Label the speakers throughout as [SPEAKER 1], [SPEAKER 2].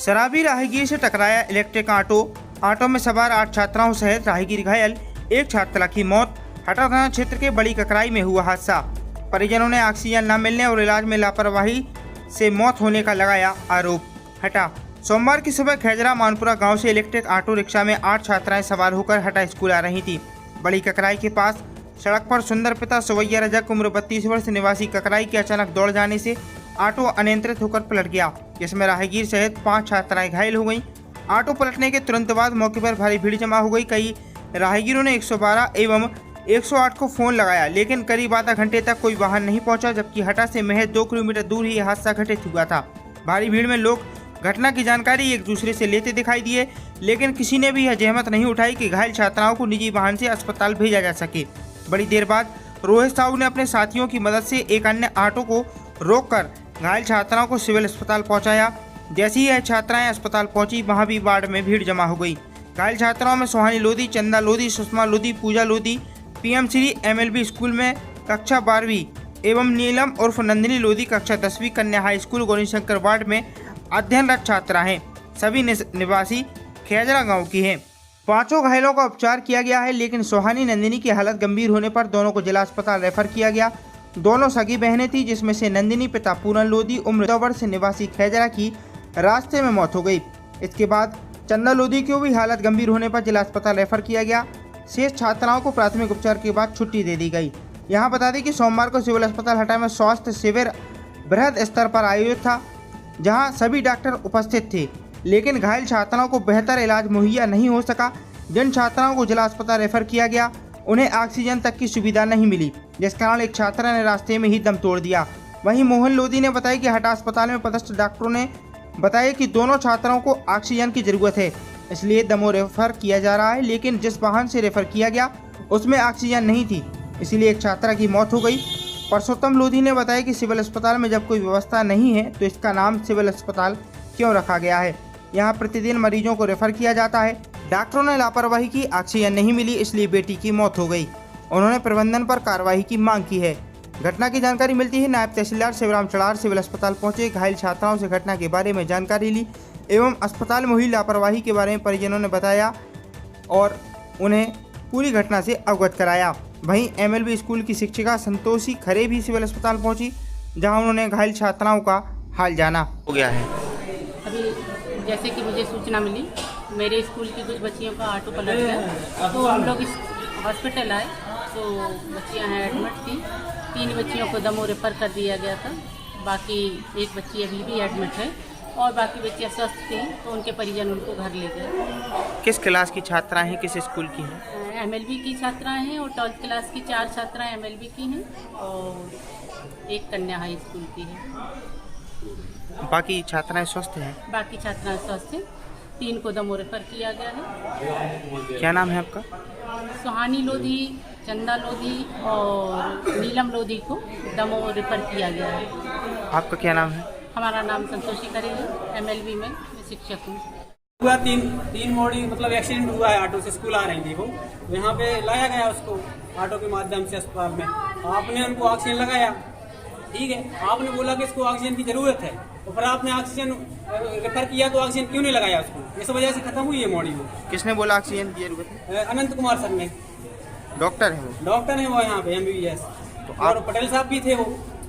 [SPEAKER 1] शराबी राहगीर से टकराया इलेक्ट्रिक ऑटो में सवार 8 छात्राओं सहित राहगीर घायल, एक छात्रा की मौत। हटा थाना क्षेत्र के बड़ी ककराई में हुआ हादसा। परिजनों ने ऑक्सीजन न मिलने और इलाज में लापरवाही से मौत होने का लगाया आरोप। हटा सोमवार की सुबह खैजरा मानपुरा गांव से इलेक्ट्रिक ऑटो रिक्शा में 8 छात्राएं सवार होकर हटा स्कूल आ रही थी। बड़ी ककराई के पास सड़क पर सुंदर पिता सोवैया रजक उम्र 32 वर्ष निवासी ककराई के अचानक दौड़ जाने से ऑटो अनियंत्रित होकर पलट गया, जिसमें राहगीर सहित 5 छात्राएं घायल हो गईं। ऑटो पलटने के तुरंत बाद मौके पर भारी भीड़ जमा हो गई। कई राहगीरों ने 112 एवं 108 को फोन लगाया, लेकिन करीब आधा घंटे तक कोई वाहन नहीं पहुंचा, जबकि हटा से महज 2 किलोमीटर दूर ही हादसा घटित हुआ था। भारी भीड़ में लोग घटना की जानकारी एक दूसरे से लेते दिखाई दिए, लेकिन किसी ने भी यह जहमत नहीं उठाई कि घायल छात्राओं को निजी वाहन से अस्पताल भेजा जा सके। बड़ी देर बाद रोहित साहू ने अपने साथियों की मदद से एक अन्य ऑटो को रोककर घायल छात्राओं को सिविल अस्पताल पहुंचाया। जैसे ही यह छात्राएं अस्पताल पहुंची, वहां भी वार्ड में भीड़ जमा हो गई। घायल छात्राओं में Suhani Lodhi, Chanda Lodhi, Sushma Lodhi, Puja Lodhi PM Shri MLB school में कक्षा 12वीं एवं नीलम उर्फ नंदिनी लोधी कक्षा 10वीं कन्या हाई स्कूल गौरीशंकर वार्ड में अध्ययनरत छात्रा हैं। सभी निवासी खैजरा गाँव की हैं। 5 घायलों का उपचार किया गया है, लेकिन सुहानी नंदिनी की हालत गंभीर होने पर दोनों को जिला अस्पताल रेफर किया गया। दोनों सगी बहनें थी, जिसमें से नंदिनी पिता पूरन लोधी उम्र 2 वर्ष निवासी खैजरा की रास्ते में मौत हो गई। इसके बाद चंदा लोधी की भी हालत गंभीर होने पर जिला अस्पताल रेफर किया गया। शेष छात्राओं को प्राथमिक उपचार के बाद छुट्टी दे दी गई। यहाँ बता दें कि सोमवार को सिविल अस्पताल हटा में स्वास्थ्य शिविर बृहद स्तर पर आयोजित था, जहाँ सभी डॉक्टर उपस्थित थे, लेकिन घायल छात्राओं को बेहतर इलाज मुहैया नहीं हो सका। जिन छात्राओं को जिला अस्पताल रेफर किया गया, उन्हें ऑक्सीजन तक की सुविधा नहीं मिली, जिस कारण एक छात्रा ने रास्ते में ही दम तोड़ दिया। वहीं मोहन लोधी ने बताया कि हटा अस्पताल में पदस्थ डॉक्टरों ने बताया कि दोनों छात्राओं को ऑक्सीजन की जरूरत है, इसलिए दमोह रेफर किया जा रहा है, लेकिन जिस वाहन से रेफर किया गया उसमें ऑक्सीजन नहीं थी, इसलिए एक छात्रा की मौत हो गई। परसोत्तम लोधी ने बताया कि सिविल अस्पताल में जब कोई व्यवस्था नहीं है तो इसका नाम सिविल अस्पताल क्यों रखा गया है। यहाँ प्रतिदिन मरीजों को रेफर किया जाता है। डॉक्टरों ने लापरवाही की, ऑक्सीजन नहीं मिली, इसलिए बेटी की मौत हो गई। उन्होंने प्रबंधन पर कार्रवाई की मांग की है। घटना की जानकारी मिलती ही नायब तहसीलदार शिवराम चड़ार सिविल अस्पताल पहुंचे, घायल छात्राओं से घटना के बारे में जानकारी ली एवं अस्पताल में हुई लापरवाही के बारे में परिजनों ने बताया और उन्हें पूरी घटना से अवगत कराया। वहीं MLB स्कूल की शिक्षिका संतोषी खरे भी सिविल अस्पताल पहुंची, जहां उन्होंने घायल छात्राओं का हाल जाना। हो गया है
[SPEAKER 2] अभी जैसे कि मुझे सूचना मिली, मेरे स्कूल की कुछ बच्चियों का ऑटो पलट गया, तो हम लोग इस हॉस्पिटल आए तो बच्चियां हैं एडमिट थी। 3 बच्चियों को दमोह रेफर कर दिया गया था, बाकी एक बच्ची अभी भी एडमिट है और बाकी बच्चियां स्वस्थ थी, तो उनके परिजन उनको घर ले गए।
[SPEAKER 1] किस क्लास की छात्राएं हैं, किस स्कूल की हैं?
[SPEAKER 2] MLB की छात्राएं हैं और 12th क्लास की 4 छात्राएं MLB की हैं और एक कन्या हाई स्कूल की है।
[SPEAKER 1] बाकी छात्राएं स्वस्थ हैं?
[SPEAKER 2] बाकी छात्राएं स्वस्थ हैं। 3 को दमोह रेफर किया गया है।
[SPEAKER 1] क्या नाम है आपका?
[SPEAKER 2] सुहानी लोधी, चंदा लोधी और नीलम लोधी को दमोह रेफर किया गया है।
[SPEAKER 1] आपका क्या नाम है?
[SPEAKER 2] हमारा नाम संतोषी खरे है, MLB में शिक्षक हूँ।
[SPEAKER 3] हुआ तीन मोड़ी मतलब एक्सीडेंट हुआ है, ऑटो से स्कूल आ रही थी वो, तो यहाँ पे लाया गया उसको ऑटो के माध्यम से अस्पताल में। आपने उनको ऑक्सीजन लगाया, ठीक है, आपने बोला कि इसको ऑक्सीजन की जरूरत है, तो फिर आपने ऑक्सीजन रेफर किया तो ऑक्सीजन क्यों नहीं लगाया उसको? इस वजह से खत्म हुई है मॉडी वो।
[SPEAKER 1] किसने बोला ऑक्सीजन की जरूरत है?
[SPEAKER 3] अनंत कुमार सर ने।
[SPEAKER 1] डॉक्टर है वो?
[SPEAKER 3] डॉक्टर है वो यहाँ पे MBBS। तो और पटेल साहब भी थे वो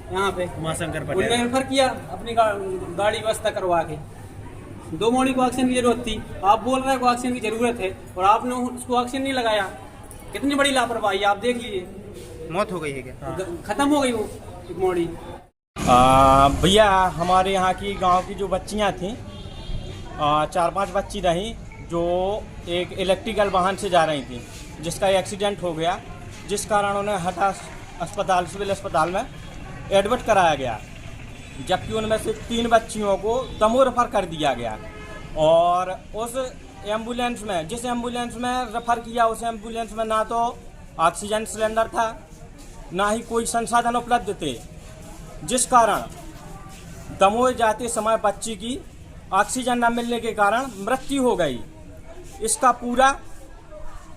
[SPEAKER 3] यहाँ पे, उमाशंकर पटेल, उन्होंने रेफर किया अपनी गाड़ी व्यवस्था करवा के। 2 मॉडी को ऑक्सीजन की जरूरत थी, आप बोल रहे हैं कि ऑक्सीजन की जरूरत है और आपने उसको ऑक्सीजन नहीं लगाया। कितनी बड़ी लापरवाही, आप देख लीजिए।
[SPEAKER 1] मौत हो गई है क्या?
[SPEAKER 3] खत्म हो गई वो एक मॉडी।
[SPEAKER 4] भैया हमारे यहाँ की गांव की जो बच्चियाँ थीं, 4-5 बच्ची रहीं जो एक इलेक्ट्रिकल वाहन से जा रही थी, जिसका एक्सीडेंट हो गया, जिस कारण उन्हें हटा अस्पताल सिविल अस्पताल में एडमिट कराया गया, जबकि उनमें से 3 बच्चियों को दमोह रेफर कर दिया गया। और उस एम्बुलेंस में, जिस एम्बुलेंस में रेफर किया, उस एम्बुलेंस में ना तो ऑक्सीजन सिलेंडर था, ना ही कोई संसाधन उपलब्ध थे, जिस कारण दमोह जाते समय बच्ची की ऑक्सीजन न मिलने के कारण मृत्यु हो गई। इसका पूरा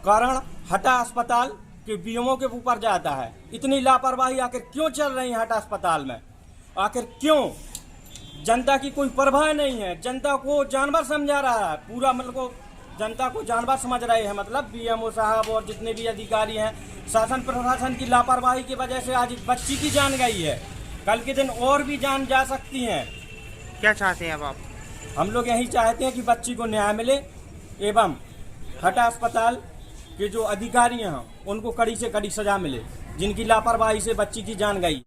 [SPEAKER 4] कारण हटा अस्पताल के बीएमओ के ऊपर जाता है। इतनी लापरवाही आखिर क्यों चल रही है हटा अस्पताल में? आखिर क्यों जनता की कोई परवाह नहीं है, जनता को जानवर समझा रहा है, पूरा मतलब को जनता को जानवर समझ रहे हैं। मतलब बीएमओ साहब और जितने भी अधिकारी हैं, शासन प्रशासन की लापरवाही की वजह से आज बच्ची की जान गई है, कल के दिन और भी जान जा सकती हैं।
[SPEAKER 1] क्या चाहते हैं अब आप?
[SPEAKER 4] हम लोग यही चाहते हैं कि बच्ची को न्याय मिले एवं हटा अस्पताल के जो अधिकारी हैं उनको कड़ी से कड़ी सजा मिले, जिनकी लापरवाही से बच्ची की जान गई।